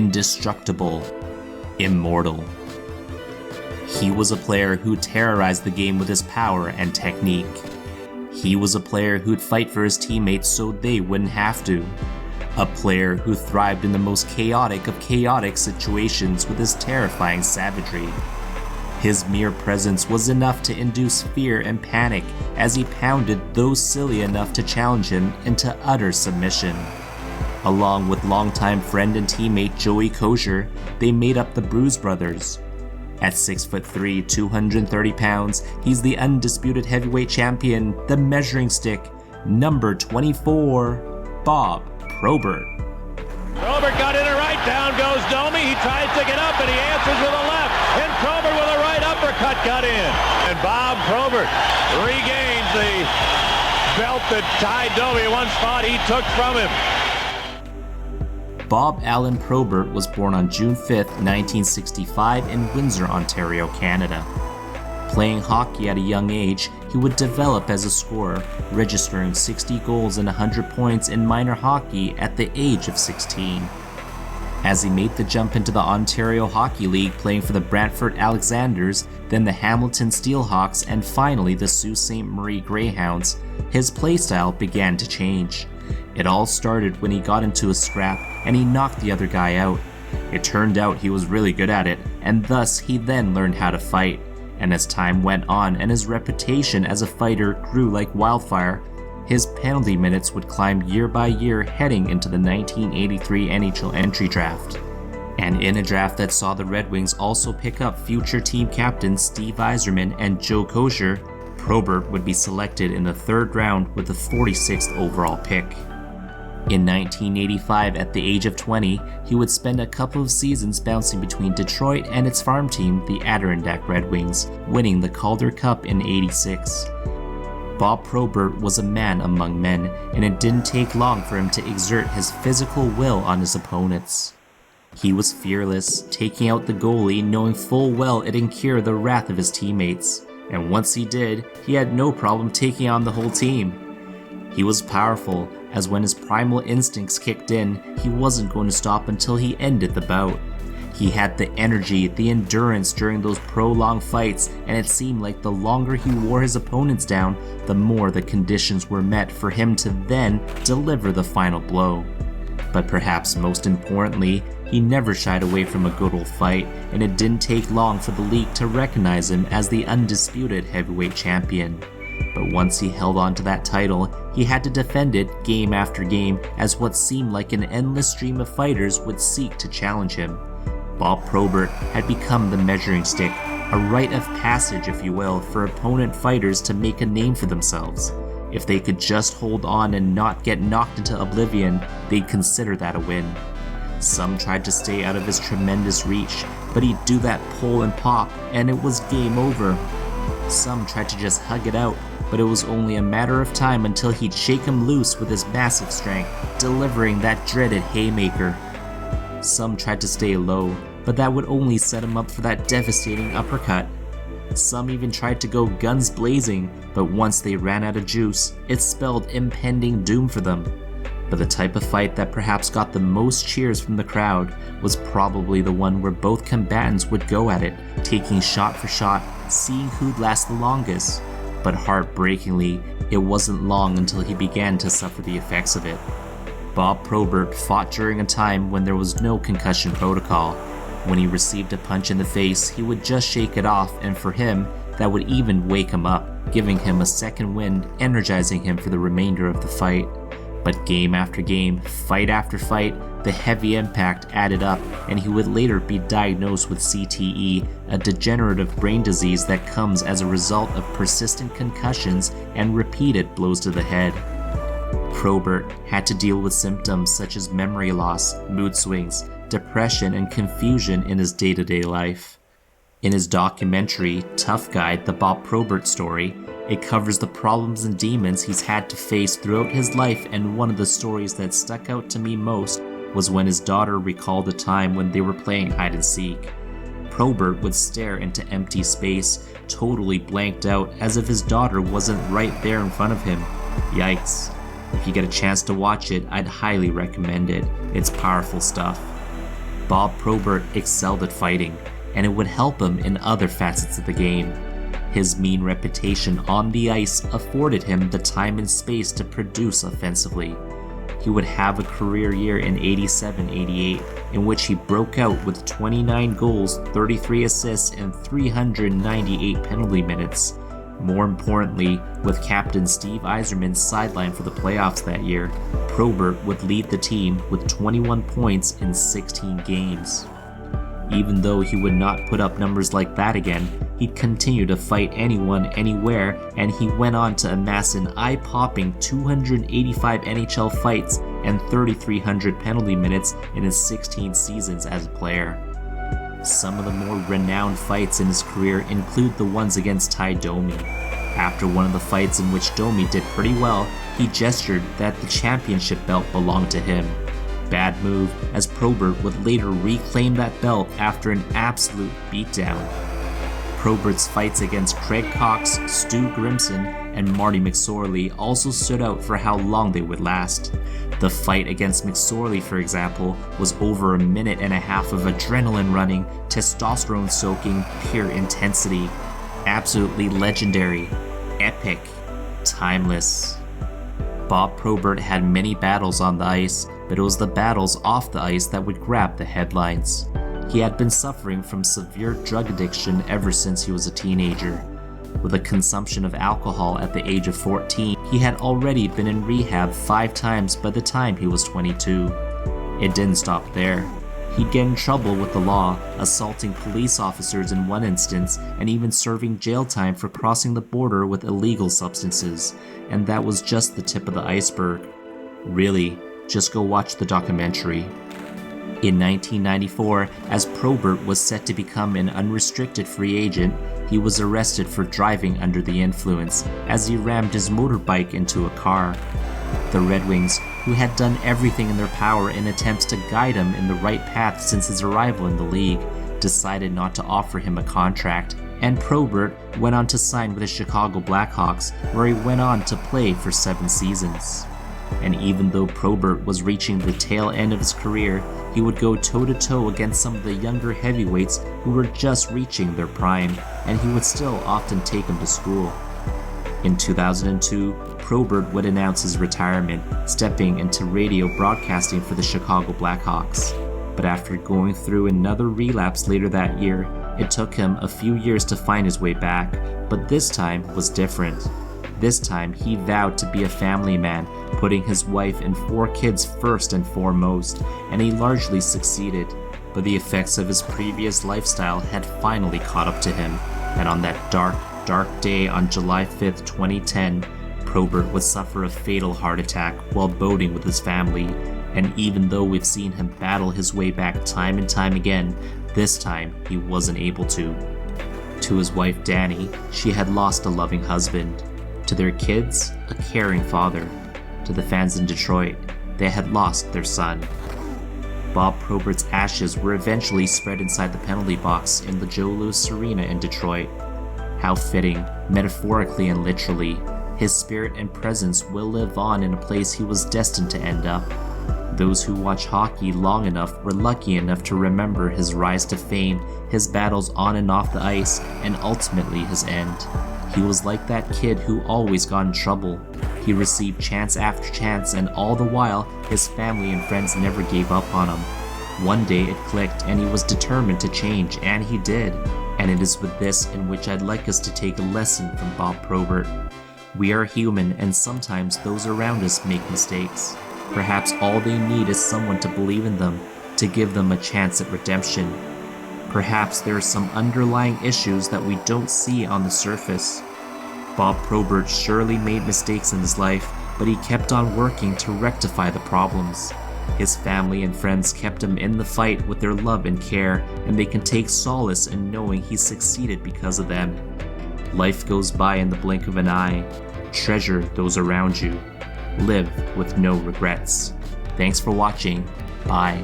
indestructible, immortal. He was a player who terrorized the game with his power and technique. He was a player who'd fight for his teammates so they wouldn't have to. A player who thrived in the most chaotic of chaotic situations with his terrifying savagery. His mere presence was enough to induce fear and panic as he pounded those silly enough to challenge him into utter submission. Along with longtime friend and teammate Joey Kocur, they made up the Bruise Brothers. At 6'3", 230 pounds, he's the undisputed heavyweight champion, the measuring stick, number 24, Bob Probert. Probert got in a right, down goes Domi, he tries to get up and he answers with a left, and Probert with a right uppercut got in. And Bob Probert regains the belt that tied Domi in one spot he took from him. Bob Alan Probert was born on June 5, 1965 in Windsor, Ontario, Canada. Playing hockey at a young age, he would develop as a scorer, registering 60 goals and 100 points in minor hockey at the age of 16. As he made the jump into the Ontario Hockey League playing for the Brantford Alexanders, then the Hamilton Steelhawks, and finally the Sault Ste. Marie Greyhounds, his playstyle began to change. It all started when he got into a scrap and he knocked the other guy out. It turned out he was really good at it, and thus he then learned how to fight. And as time went on and his reputation as a fighter grew like wildfire, his penalty minutes would climb year by year heading into the 1983 NHL entry draft. And in a draft that saw the Redwings also pick up future team captains Steve Yzerman and Joey Kocur, Probert would be selected in the third round with the 46th overall pick. In 1985, at the age of 20, he would spend a couple of seasons bouncing between Detroit and its farm team, the Adirondack Redwings, winning the Calder Cup in '86. Bob Probert was a man among men, and it didn't take long for him to exert his physical will on his opponents. He was fearless, taking out the goalie knowing full well it'd incur the wrath of his teammates, and once he did, he had no problem taking on the whole team. He was powerful, as when his primal instincts kicked in, he wasn't going to stop until he ended the bout. He had the energy, the endurance during those prolonged fights, and it seemed like the longer he wore his opponents down, the more the conditions were met for him to then deliver the final blow. But perhaps most importantly, he never shied away from a good old fight, and it didn't take long for the league to recognize him as the undisputed heavyweight champion. But once he held on to that title, he had to defend it game after game as what seemed like an endless stream of fighters would seek to challenge him. Bob Probert had become the measuring stick, a rite of passage, if you will, for opponent fighters to make a name for themselves. If they could just hold on and not get knocked into oblivion, they'd consider that a win. Some tried to stay out of his tremendous reach, but he'd do that pull and pop, and it was game over. Some tried to just hug it out, but it was only a matter of time until he'd shake him loose with his massive strength, delivering that dreaded haymaker. Some tried to stay low, but that would only set him up for that devastating uppercut. Some even tried to go guns blazing, but once they ran out of juice, it spelled impending doom for them. But the type of fight that perhaps got the most cheers from the crowd was probably the one where both combatants would go at it, taking shot for shot, seeing who'd last the longest. But heartbreakingly, it wasn't long until he began to suffer the effects of it. Bob Probert fought during a time when there was no concussion protocol. When he received a punch in the face, he would just shake it off, and for him, that would even wake him up, giving him a second wind, energizing him for the remainder of the fight. But game after game, fight after fight, the heavy impact added up, and he would later be diagnosed with CTE, a degenerative brain disease that comes as a result of persistent concussions and repeated blows to the head. Probert had to deal with symptoms such as memory loss, mood swings, depression, and confusion in his day-to-day life. In his documentary, Tough Guide, The Bob Probert Story, it covers the problems and demons he's had to face throughout his life, and one of the stories that stuck out to me most was when his daughter recalled a time when they were playing hide and seek. Probert would stare into empty space, totally blanked out, as if his daughter wasn't right there in front of him. Yikes. If you get a chance to watch it, I'd highly recommend it. It's powerful stuff. Bob Probert excelled at fighting, and it would help him in other facets of the game. His mean reputation on the ice afforded him the time and space to produce offensively. He would have a career year in 87-88, in which he broke out with 29 goals, 33 assists, and 398 penalty minutes. More importantly, with captain Steve Yzerman sidelined for the playoffs that year, Probert would lead the team with 21 points in 16 games. Even though he would not put up numbers like that again, he'd continue to fight anyone, anywhere, and he went on to amass an eye-popping 285 NHL fights and 3,300 penalty minutes in his 16 seasons as a player. Some of the more renowned fights in his career include the ones against Ty Domi. After one of the fights in which Domi did pretty well, he gestured that the championship belt belonged to him. Bad move, as Probert would later reclaim that belt after an absolute beatdown. Probert's fights against Craig Cox, Stu Grimson, and Marty McSorley also stood out for how long they would last. The fight against McSorley, for example, was over a minute and a half of adrenaline running, testosterone soaking, pure intensity. Absolutely legendary, epic, timeless. Bob Probert had many battles on the ice, but it was the battles off the ice that would grab the headlines. He had been suffering from severe drug addiction ever since he was a teenager. With a consumption of alcohol at the age of 14, he had already been in rehab 5 times by the time he was 22. It didn't stop there. He'd get in trouble with the law, assaulting police officers in one instance, and even serving jail time for crossing the border with illegal substances. And that was just the tip of the iceberg. Really, just go watch the documentary. In 1994, as Probert was set to become an unrestricted free agent, he was arrested for driving under the influence as he rammed his motorbike into a car. The Redwings, who had done everything in their power in attempts to guide him in the right path since his arrival in the league, decided not to offer him a contract, and Probert went on to sign with the Chicago Blackhawks, where he went on to play for 7 seasons. And even though Probert was reaching the tail end of his career, he would go toe-to-toe against some of the younger heavyweights who were just reaching their prime, and he would still often take them to school. In 2002, Probert would announce his retirement, stepping into radio broadcasting for the Chicago Blackhawks. But after going through another relapse later that year, it took him a few years to find his way back, but this time was different. This time, he vowed to be a family man, putting his wife and 4 kids first and foremost, and he largely succeeded. But the effects of his previous lifestyle had finally caught up to him, and on that dark day on July 5th, 2010, Probert would suffer a fatal heart attack while boating with his family, and even though we've seen him battle his way back time and time again, this time he wasn't able to. To his wife Dani, she had lost a loving husband. To their kids, a caring father. To the fans in Detroit, they had lost their son. Bob Probert's ashes were eventually spread inside the penalty box in the Joe Louis Arena in Detroit. How fitting, metaphorically and literally, his spirit and presence will live on in a place he was destined to end up. Those who watch hockey long enough were lucky enough to remember his rise to fame, his battles on and off the ice, and ultimately his end. He was like that kid who always got in trouble. He received chance after chance, and all the while, his family and friends never gave up on him. One day it clicked and he was determined to change, and he did. And it is with this in which I'd like us to take a lesson from Bob Probert. We are human, and sometimes those around us make mistakes. Perhaps all they need is someone to believe in them, to give them a chance at redemption. Perhaps there are some underlying issues that we don't see on the surface. Bob Probert surely made mistakes in his life, but he kept on working to rectify the problems. His family and friends kept him in the fight with their love and care, and they can take solace in knowing he succeeded because of them. Life goes by in the blink of an eye. Treasure those around you. Live with no regrets. Thanks for watching. Bye.